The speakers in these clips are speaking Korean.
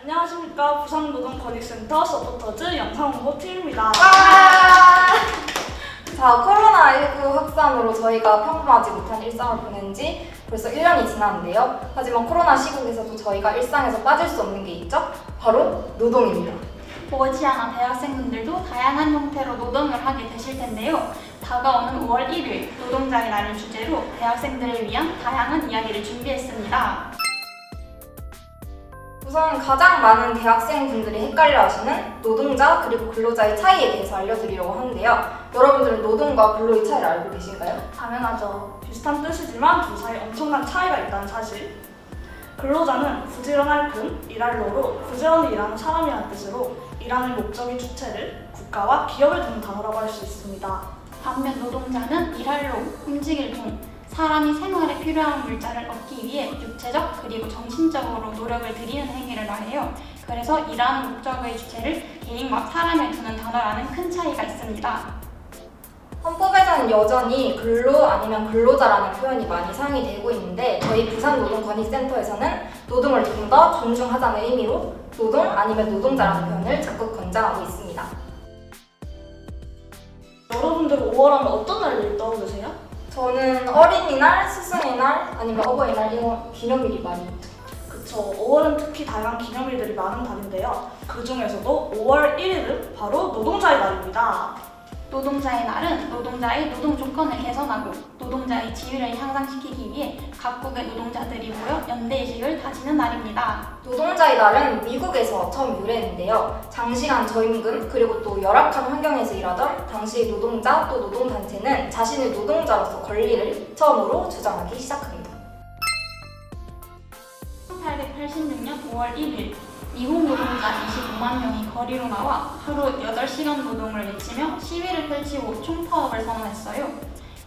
안녕하십니까. 부산노동권익센터 서포터즈 영상홍보팀입니다. 자, 코로나19 확산으로 저희가 평범하지 못한 일상을 보낸 지 벌써 1년이 지났는데요. 하지만 코로나 시국에서도 저희가 일상에서 빠질 수 없는 게 있죠? 바로 노동입니다. 머지않아 대학생분들도 다양한 형태로 노동을 하게 되실 텐데요. 다가오는 5월 1일 노동자의 날을 주제로 대학생들을 위한 다양한 이야기를 준비했습니다. 우선 가장 많은 대학생분들이 헷갈려하시는 노동자 그리고 근로자의 차이에 대해서 알려드리려고 하는데요. 여러분들은 노동과 근로의 차이를 알고 계신가요? 당연하죠. 비슷한 뜻이지만 둘 사이 엄청난 차이가 있다는 사실. 근로자는 부지런할 근, 일할로로 부지런히 일하는 사람이라는 뜻으로 일하는 목적의 주체를 국가와 기업을 두는 단어라고 할 수 있습니다. 반면 노동자는 일할로, 움직일 동, 사람이 생활에 필요한 물자를 얻기 위해 육체적 그리고 정신적으로 노력을 들이는 행위를 말해요. 그래서 일하는 목적의 주체를 개인과 사람에 두는 단어라는 큰 차이가 있습니다. 헌법에서는 여전히 근로 아니면 근로자라는 표현이 많이 사용이 되고 있는데 저희 부산노동권익센터에서는 노동을 조금 더 존중하자는 의미로 노동 아니면 노동자라는 표현을 적극 권장하고 있습니다. 여러분들은 5월 하면 어떤 날을 떠오르세요? 저는 어린이날, 스승의 날, 아니면 어버이날 이런 기념일이 많이 있죠. 그쵸. 5월은 특히 다양한 기념일들이 많은 달인데요. 그 중에서도 5월 1일은 바로 노동자의 날입니다. 노동자의 날은 노동자의 노동 조건을 개선하고 노동자의 지위를 향상시키기 위해 각국의 노동자들이 모여 연대의식을 다지는 날입니다. 노동자의 날은 미국에서 처음 유래했는데요. 장시간 저임금 그리고 또 열악한 환경에서 일하던 당시의 노동자 또 노동단체는 자신의 노동자로서 권리를 처음으로 주장하기 시작합니다. 1886년 5월 1일 미국 노동자 25만 명이 거리로 나와 하루 8시간 노동을 외치며 시위를 펼치고 총파업을 선언했어요.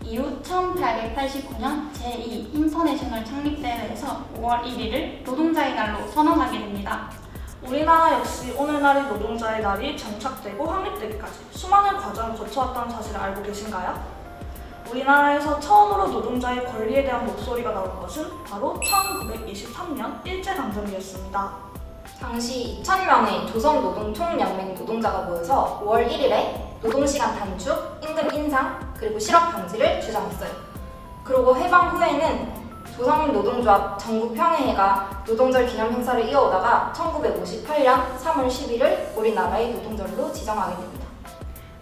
이후 1889년 제2 인터내셔널 창립대회에서 5월 1일을 노동자의 날로 선언하게 됩니다. 우리나라 역시 오늘날의 노동자의 날이 정착되고 확립되기까지 수많은 과정을 거쳐왔다는 사실을 알고 계신가요? 우리나라에서 처음으로 노동자의 권리에 대한 목소리가 나온 것은 바로 1923년 일제강점기였습니다. 당시 2,000명의 조선노동총연맹 노동자가 모여서 5월 1일에 노동시간 단축, 임금 인상, 그리고 실업 방지를 주장했어요. 그리고 해방 후에는 조선노동조합 전국평화회가 노동절 기념 행사를 이어오다가 1958년 3월 10일을 우리나라의 노동절로 지정하게 됩니다.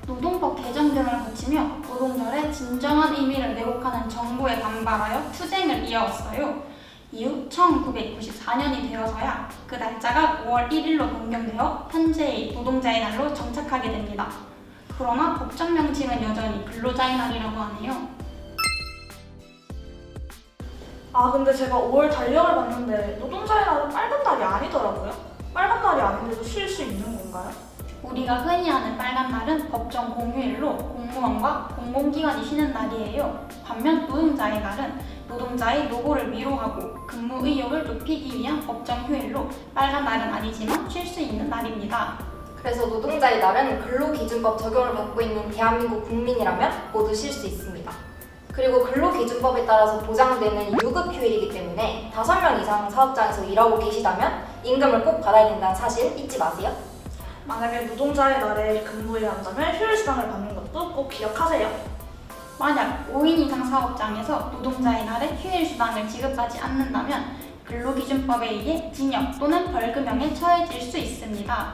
노동법 개정 등을 거치며 노동절의 진정한 의미를 왜곡하는 정부에 반발하여 투쟁을 이어왔어요. 이후 1994년이 되어서야 그 날짜가 5월 1일로 변경되어 현재의 노동자의 날로 정착하게 됩니다. 그러나 법적 명칭은 여전히 근로자의 날이라고 하네요. 근데 제가 5월 달력을 봤는데 노동자의 날은 빨간 날이 아니더라고요. 빨간 날이 아닌데도 쉴 수 있는 건가요? 우리가 흔히 아는 빨간 날은 법정 공휴일로 공무원과 공공기관이 쉬는 날이에요. 반면 노동자의 날은 노동자의 노고를 위로하고 근무 의욕을 높이기 위한 법정 휴일로 빨간 날은 아니지만 쉴 수 있는 날입니다. 그래서 노동자의 날은 근로기준법 적용을 받고 있는 대한민국 국민이라면 모두 쉴 수 있습니다. 그리고 근로기준법에 따라서 보장되는 유급휴일이기 때문에 5명 이상 사업장에서 일하고 계시다면 임금을 꼭 받아야 된다는 사실 잊지 마세요. 만약에 노동자의 날에 근무해야 한다면 휴일수당을 받는 것도 꼭 기억하세요. 만약 5인 이상 사업장에서 노동자의 날에 휴일 수당을 지급하지 않는다면 근로기준법에 의해 징역 또는 벌금형에 처해질 수 있습니다.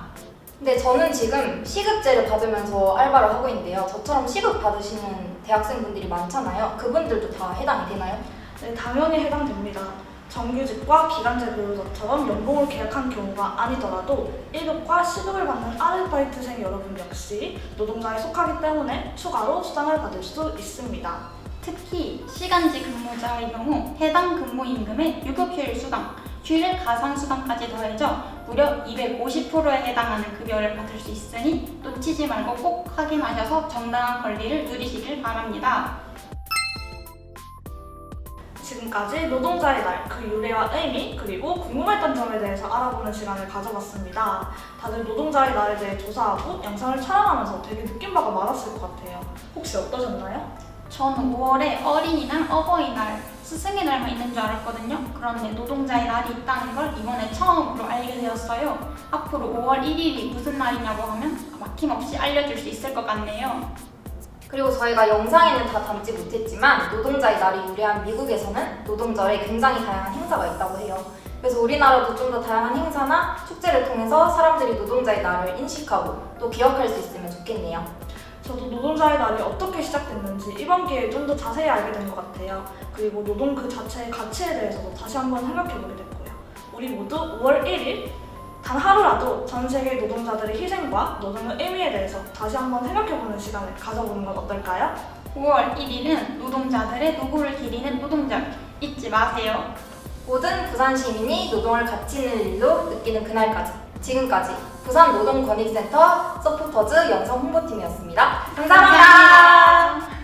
근데 저는 지금 시급제를 받으면서 알바를 하고 있는데요. 저처럼 시급 받으시는 대학생분들이 많잖아요. 그분들도 다 해당이 되나요? 네, 당연히 해당됩니다. 정규직과 기간제 근로자처럼 연봉을 계약한 경우가 아니더라도 1급과 시급을 받는 아르바이트생 여러분 역시 노동자에 속하기 때문에 추가로 수당을 받을 수 있습니다. 특히 시간제 근무자의 경우 해당 근무임금의 유급휴일 수당, 휴일 가상수당까지 더해져 무려 250%에 해당하는 급여를 받을 수 있으니 놓치지 말고 꼭 확인하셔서 정당한 권리를 누리시길 바랍니다. 지금까지 노동자의 날, 그 유래와 의미, 그리고 궁금했던 점에 대해서 알아보는 시간을 가져봤습니다. 다들 노동자의 날에 대해 조사하고 영상을 촬영하면서 되게 느낀 바가 많았을 것 같아요. 혹시 어떠셨나요? 저는 5월에 어린이날, 어버이날, 스승의 날만 있는 줄 알았거든요. 그런데 노동자의 날이 있다는 걸 이번에 처음으로 알게 되었어요. 앞으로 5월 1일이 무슨 날이냐고 하면 막힘없이 알려줄 수 있을 것 같네요. 그리고 저희가 영상에는 다 담지 못했지만 노동자의 날이 유래한 미국에서는 노동절에 굉장히 다양한 행사가 있다고 해요. 그래서 우리나라도 좀 더 다양한 행사나 축제를 통해서 사람들이 노동자의 날을 인식하고 또 기억할 수 있으면 좋겠네요. 저도 노동자의 날이 어떻게 시작됐는지 이번 기회에 좀 더 자세히 알게 된 것 같아요. 그리고 노동 그 자체의 가치에 대해서도 다시 한번 생각해보게 됐고요. 우리 모두 5월 1일 단 하루라도 전 세계 노동자들의 희생과 노동의 의미에 대해서 다시 한번 생각해보는 시간을 가져보는 건 어떨까요? 5월 1일은 노동자들의 노고를 기리는 노동절 잊지 마세요. 모든 부산 시민이 노동을 가치 있는 일로 느끼는 그날까지. 지금까지 부산노동권익센터 서포터즈 영상 홍보팀이었습니다. 감사합니다.